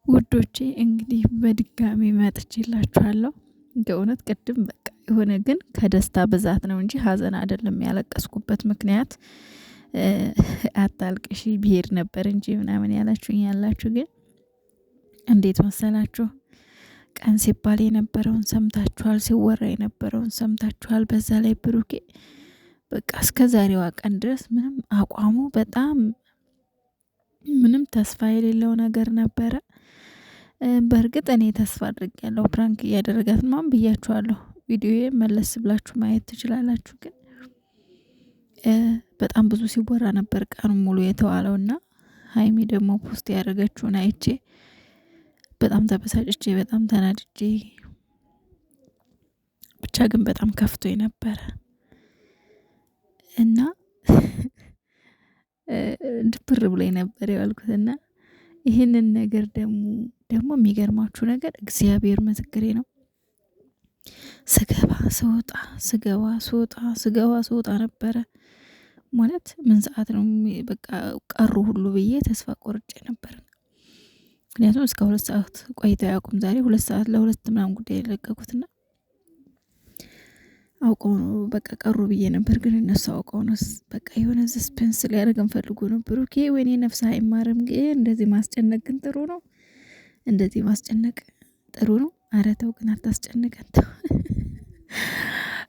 ውዶቼ እንግዲህ በድጋሚ መጥቼላችኋለሁ። በእውነት ቅድም በቃ የሆነ ግን ከደስታ ብዛት ነው እንጂ ሀዘን አይደለም ያለቀስኩበት ምክንያት። አታልቅሺ ብሄድ ነበር እንጂ ምናምን ያላችሁኝ ያላችሁ ግን እንዴት መሰላችሁ? ቀን ሲባል የነበረውን ሰምታችኋል፣ ሲወራ የነበረውን ሰምታችኋል። በዛ ላይ ብሩኬ በቃ እስከ ዛሬዋ ቀን ድረስ ምንም አቋሙ በጣም ምንም ተስፋ የሌለው ነገር ነበረ። በእርግጥ እኔ ተስፋ አድርጌያለሁ ፕራንክ እያደረጋት ነው ብያችኋለሁ። ቪዲዮዬ መለስ ብላችሁ ማየት ትችላላችሁ። ግን በጣም ብዙ ሲወራ ነበር ቀኑን ሙሉ የተዋለውና ሀይሚ ደግሞ ፖስት ያደረገችውን አይቼ በጣም ተበሳጭቼ በጣም ተናድጄ ብቻ ግን በጣም ከፍቶኝ ነበረ እና ድብር ብሎኝ ነበር የዋልኩትና ይህንን ነገር ደግሞ የሚገርማችሁ ነገር እግዚአብሔር ምስክሬ ነው። ስገባ ስወጣ ነበረ ማለት ምን ሰዓት ነው በቃ ቀሩ ሁሉ ብዬ ተስፋ ቆርጬ ነበር። ምክንያቱም እስከ 2 ሰዓት ቆይተው ያውቁም ዛሬ 2 ሰዓት ለ2 ምናምን ጉዳይ የለቀቁትና አውቀው ነው በቃ ቀሩ ብዬ ነበር። ግን እነሱ አውቀው ነው በቃ የሆነ ሰስፔንስ ሊያደርገን ፈልጎ ነበር። ኦኬ ወይኔ ነፍስ አይማርም። ግን እንደዚህ ማስጨነቅ ግን ጥሩ ነው። እንደዚህ ማስጨነቅ ጥሩ ነው። ኧረ ተው ግን አታስጨንቀን ተው።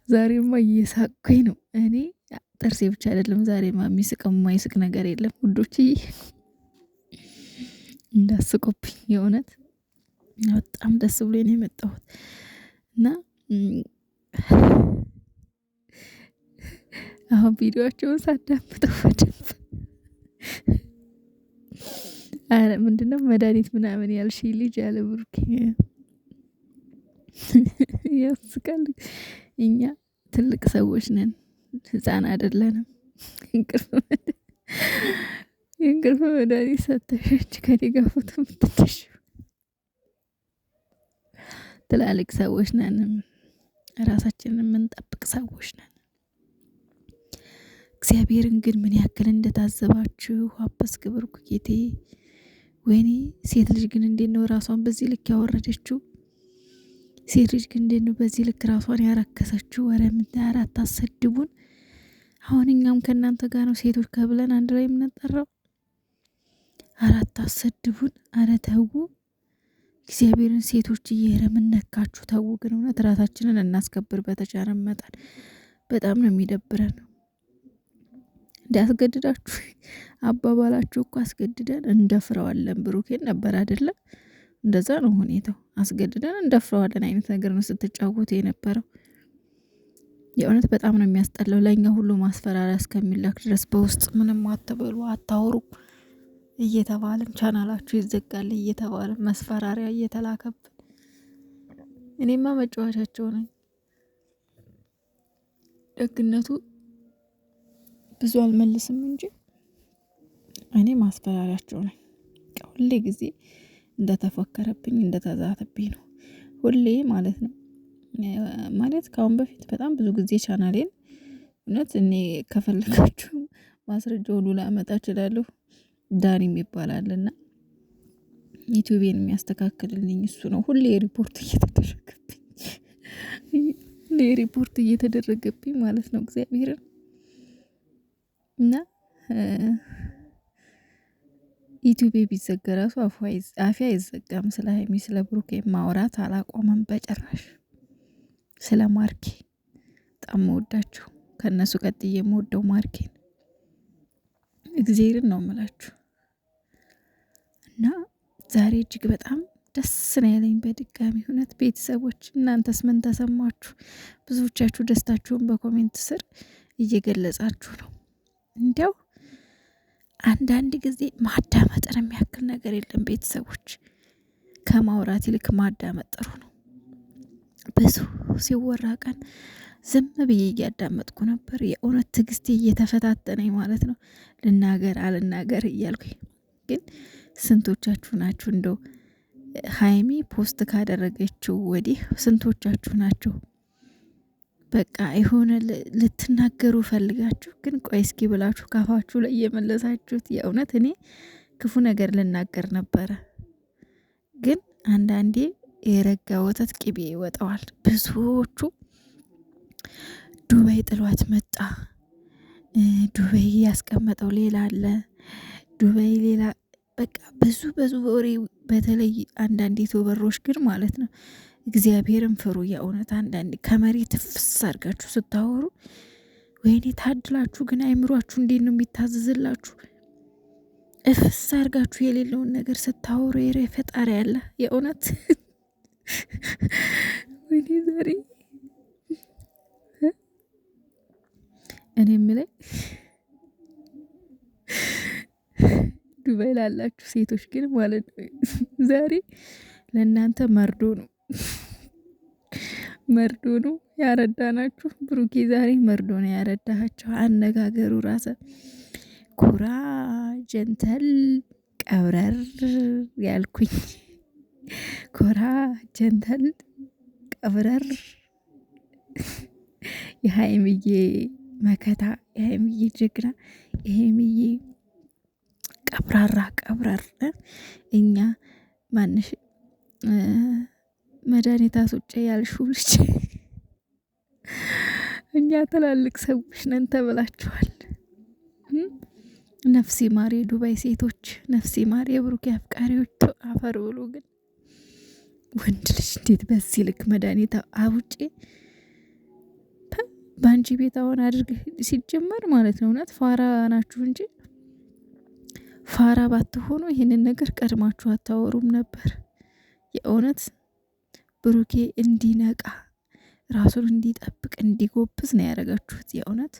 ዛሬማ እየሳቅኩኝ ነው እኔ ጥርሴ ብቻ አይደለም ዛሬማ የሚስቅም የማይስቅ ነገር የለም ውዶችዬ። እንዳስቆብኝ የእውነት በጣም ደስ ብሎኝ ነው የመጣሁት እና አሁን ቪዲዮአቸውን ሳዳምጠው በደንብ አረ ምንድነው መድኃኒት ምናምን ያልሽኝ ልጅ ያለ ብሩኬ ያስቃል። እኛ ትልቅ ሰዎች ነን፣ ህፃን አይደለንም። እንቅልፍ መድኃኒት ሰተሽ ከኔ ጋር ፎቶ የምትነሺው ትላልቅ ሰዎች ነን፣ ራሳችንን የምንጠብቅ ሰዎች ነን። እግዚአብሔርን ግን ምን ያክል እንደታዘባችሁ አበስ ክብርኩ ጌቴ። ወይኔ ሴት ልጅ ግን እንዴት ነው ራሷን በዚህ ልክ ያወረደችው? ሴት ልጅ ግን እንዴት ነው በዚህ ልክ ራሷን ያረከሰችው? ወረ ምን አታሰድቡን። አሁን እኛም ከእናንተ ጋር ነው ሴቶች ከብለን አንድ ላይ የምንጠራው። አራት አሰድቡን። አረ ተው እግዚአብሔርን ሴቶች እየሄረ ምን ነካችሁ? ተው ግን እውነት ራሳችንን እናስከብር በተቻለን መጠን። በጣም ነው የሚደብረን። እንዳያስገድዳችሁ አባባላችሁ እኮ አስገድደን እንደፍረዋለን ብሩኬን ነበር አይደለም? እንደዛ ነው ሁኔታው። አስገድደን እንደፍረዋለን አይነት ነገር ነው ስትጫወቱ የነበረው። የእውነት በጣም ነው የሚያስጠላው። ለኛ ሁሉ ማስፈራሪያ እስከሚላክ ድረስ በውስጥ ምንም አትበሉ አታውሩ እየተባልን ቻናላችሁ ይዘጋል እየተባልን መስፈራሪያ እየተላከብን እኔማ መጫወቻቸው ነኝ። ደግነቱ ብዙ አልመልስም እንጂ እኔ ማስፈራሪያቸው ነኝ። ሁሌ ጊዜ እንደተፎከረብኝ እንደተዛተብኝ ነው ሁሌ ማለት ነው። ማለት ከአሁን በፊት በጣም ብዙ ጊዜ ቻናሌን እውነት እኔ ከፈለጋችሁ ማስረጃው ሁሉ ላመጣ እችላለሁ። ዳኒ ይባላልና ዩቲዩቤን የሚያስተካክልልኝ እሱ ነው። ሁሌ ሪፖርት እየተደረገብኝ ማለት ነው እግዚአብሔርን እና ዩቲዩቤ ቢዘጋ ራሱ አፌ አይዘጋም። ስለ ሀይሚ ስለ ብሩኬ ማውራት አላቆመም በጭራሽ። ስለ ማርኬ በጣም መወዳችሁ ከነሱ ቀጥዬ የምወደው ማርኬን እግዚአብሔርን ነው የምላችሁ። እና ዛሬ እጅግ በጣም ደስ ነው ያለኝ በድጋሚ እውነት። ቤተሰቦች እናንተስ ምን ተሰማችሁ? ብዙዎቻችሁ ደስታችሁን በኮሜንት ስር እየገለጻችሁ ነው። እንዲያው አንዳንድ ጊዜ ማዳመጥን የሚያክል ነገር የለም ቤተሰቦች። ከማውራት ይልቅ ማዳመጥ ጥሩ ነው። ብዙ ሲወራ ቀን ዝም ብዬ እያዳመጥኩ ነበር። የእውነት ትዕግስቴ እየተፈታተነኝ ማለት ነው። ልናገር አልናገር እያልኩኝ ግን ስንቶቻችሁ ናችሁ እንደው ሀይሚ ፖስት ካደረገችው ወዲህ ስንቶቻችሁ ናችሁ በቃ የሆነ ልትናገሩ ፈልጋችሁ ግን ቆይ እስኪ ብላችሁ ካፋችሁ ላይ የመለሳችሁት? የእውነት እኔ ክፉ ነገር ልናገር ነበረ አንዳንዴ የረጋ ወተት ቅቤ ይወጣዋል። ብዙዎቹ ዱባይ ጥሏት መጣ፣ ዱባይ ያስቀመጠው ሌላ አለ፣ ዱባይ ሌላ በቃ ብዙ ወሬ። በተለይ አንዳንድ ዩቱበሮች ግን ማለት ነው እግዚአብሔርን ፍሩ። የእውነት አንዳንዴ ከመሬት ፍስ አድርጋችሁ ስታወሩ ወይኔ ታድላችሁ። ግን አይምሯችሁ እንዴት ነው የሚታዘዝላችሁ? እፍስ አድርጋችሁ የሌለውን ነገር ስታወሩ የሬ ፈጣሪ ያለ የእውነት ወይኔ ዛሬ እኔ የምለኝ ዱባይ ላላችሁ ሴቶች ግን ማለት ነው ዛሬ ለእናንተ መርዶ ነው፣ መርዶ ነው ያረዳናችሁ። ብሩኬ ዛሬ መርዶ ነው ያረዳሃቸው። አነጋገሩ ራሰ ኩራ ጀንተል ቀብረር ያልኩኝ ኮራ ጀንተል ቀብረር የሀይምዬ መከታ፣ የሀይምዬ ጀግና፣ የሀይምዬ ቀብራራ ቀብረር። እኛ ማንሽ መድኃኒት አስውጬ ያልሽው ልጅ እኛ ትላልቅ ሰዎች ነን ተብላችኋል። ነፍሴ ማር የዱባይ ሴቶች፣ ነፍሴ ማር የብሩኬ አፍቃሪዎች። አፈር ብሎ ግን ወንድ ልጅ እንዴት በዚህ ልክ መድኃኒት አውጬ በአንቺ ቤት አሁን አድርግ ሲጀመር ማለት ነው። እውነት ፋራ ናችሁ እንጂ ፋራ ባትሆኑ ይህንን ነገር ቀድማችሁ አታወሩም ነበር። የእውነት ብሩኬ እንዲነቃ ራሱን እንዲጠብቅ እንዲጎብዝ ነው ያደረጋችሁት። የእውነት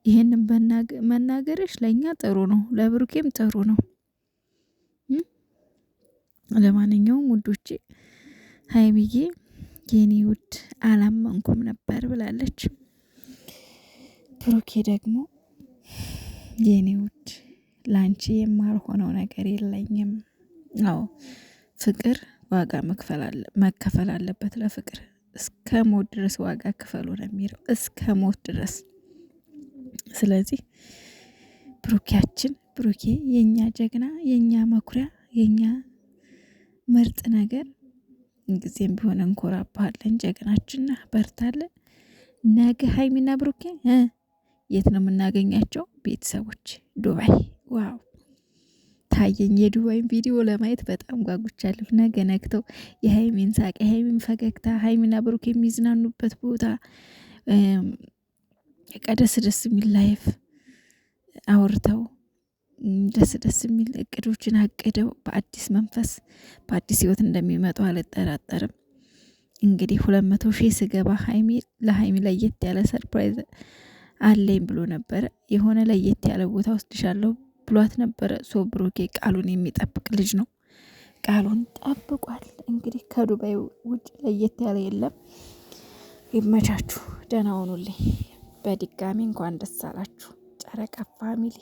ይህንን መናገርሽ ለእኛ ጥሩ ነው፣ ለብሩኬም ጥሩ ነው። ለማንኛውም ውዶቼ ሀይሚዬ የኔ ውድ አላመንኩም ነበር ብላለች። ብሩኬ ደግሞ የኔ ውድ ላንቺ የማልሆነው ነገር የለኝም። አዎ ፍቅር ዋጋ መከፈል አለበት። ለፍቅር እስከ ሞት ድረስ ዋጋ ክፈሉ ነው የሚለው፣ እስከ ሞት ድረስ። ስለዚህ ብሩኬያችን፣ ብሩኬ የኛ ጀግና፣ የኛ መኩሪያ፣ የኛ ምርጥ ነገር፣ ጊዜም ቢሆን እንኮራባለን። ጀግናችንና በርታለን። ነገ ሀይሚና ብሩኬ የት ነው የምናገኛቸው? ቤተሰቦች ዱባይ። ዋው ታየኝ። የዱባይን ቪዲዮ ለማየት በጣም ጓጉቻለሁ። ነገ ነግተው የሀይሚን ሳቅ፣ የሀይሚን ፈገግታ፣ ሀይሚና ብሩኬ የሚዝናኑበት ቦታ ደስ የሚል ላይፍ አውርተው ደስ የሚል እቅዶችን አቅደው በአዲስ መንፈስ በአዲስ ህይወት እንደሚመጡ አልጠራጠርም። እንግዲህ 200,000 ስገባ ለሀይሚ ለየት ያለ ሰርፕራይዝ አለኝ ብሎ ነበረ። የሆነ ለየት ያለ ቦታ ወስድሻለሁ ብሏት ነበረ። ብሩኬ ቃሉን የሚጠብቅ ልጅ ነው። ቃሉን ጠብቋል። እንግዲህ ከዱባይ ውጭ ለየት ያለ የለም። ይመቻችሁ፣ ደህና ሁኑልኝ። በድጋሚ እንኳን ደስ አላችሁ ጨረቃ ፋሚሊ።